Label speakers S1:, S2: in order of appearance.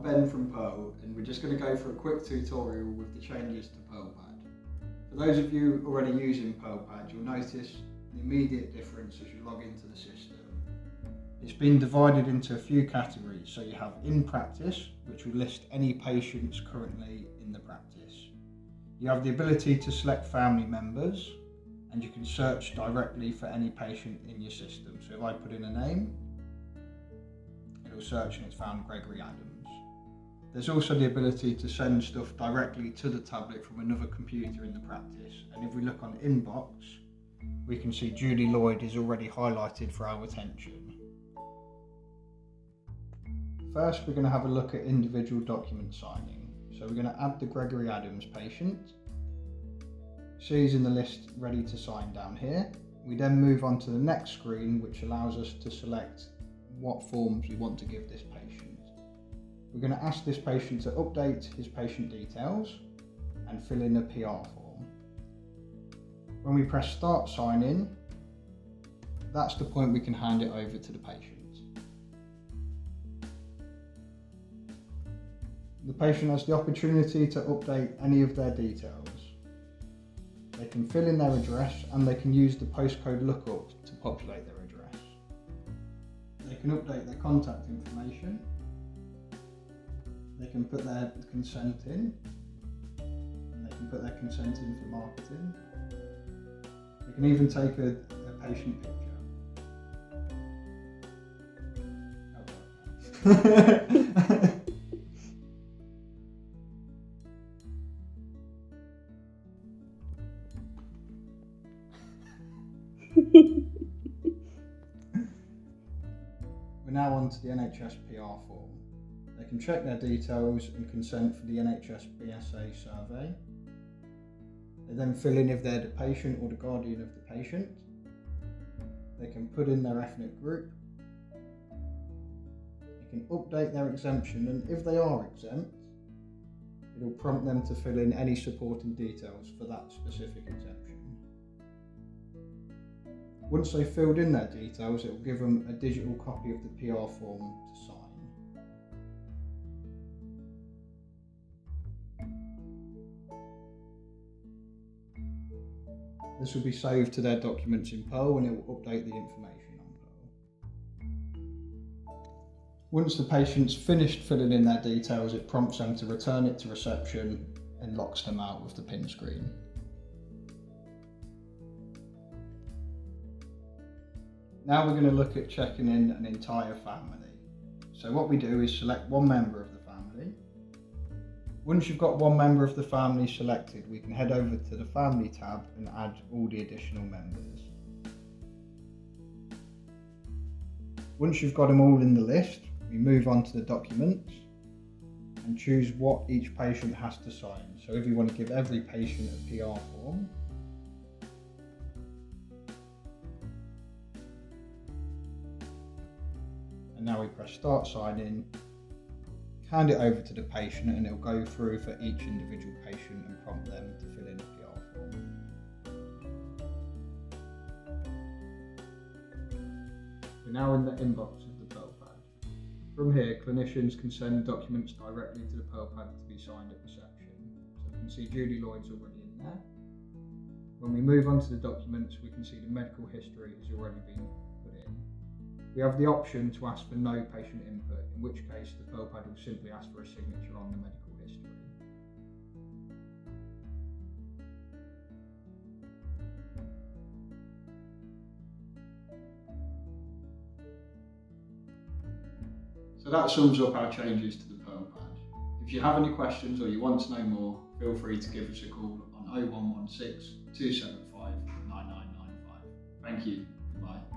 S1: Ben from Pearl, and we're just going to go for a quick tutorial with the changes to PearlPad. For those of you already using PearlPad, you'll notice the immediate difference as you log into the system. It's been divided into a few categories, so you have in practice, which will list any patients currently in the practice. You have the ability to select family members, and you can search directly for any patient in your system. So if I put in a name, it'll search and it's found Gregory Adams. There's also the ability to send stuff directly to the tablet from another computer in the practice. And if we look on inbox, we can see Judy Lloyd is already highlighted for our attention. First, we're going to have a look at individual document signing. So we're going to add the Gregory Adams patient. She's in the list ready to sign down here. We then move on to the next screen, which allows us to select what forms we want to give this patient. We're going to ask this patient to update his patient details and fill in a PR form. When we press start sign in, that's the point we can hand it over to the patient. The patient has the opportunity to update any of their details. They can fill in their address and they can use the postcode lookup to populate their address. They can update their contact information. They can put their consent in. And they can put their consent in for marketing. They can even take a patient picture. Oh. We're now on to the NHS PR form. They can check their details and consent for the NHS BSA survey. They then fill in if they're the patient or the guardian of the patient. They can put in their ethnic group. They can update their exemption, and if they are exempt, it'll prompt them to fill in any supporting details for that specific exemption. Once they've filled in their details, it will give them a digital copy of the PR form to sign. This will be saved to their documents in Pearl and it will update the information on Pearl. Once the patient's finished filling in their details, it prompts them to return it to reception and locks them out with the pin screen. Now we're going to look at checking in an entire family. So what we do is select one member of the family. Once you've got one member of the family selected, we can head over to the Family tab and add all the additional members. Once you've got them all in the list, we move on to the documents and choose what each patient has to sign. So if you want to give every patient a PR form, and now we press start sign in, hand it over to the patient and it'll go through for each individual patient and prompt them to fill in a PR form. We're now in the inbox of the PearlPad. From here, clinicians can send documents directly to the PearlPad to be signed at reception. So we can see Judy Lloyd's already in there. When we move on to the documents, we can see the medical history has already been put in. We have the option to ask for no patient input, in which case the PearlPad will simply ask for a signature on the medical history. So that sums up our changes to the PearlPad. If you have any questions or you want to know more, feel free to give us a call on 0116 275 9995. Thank you. Goodbye.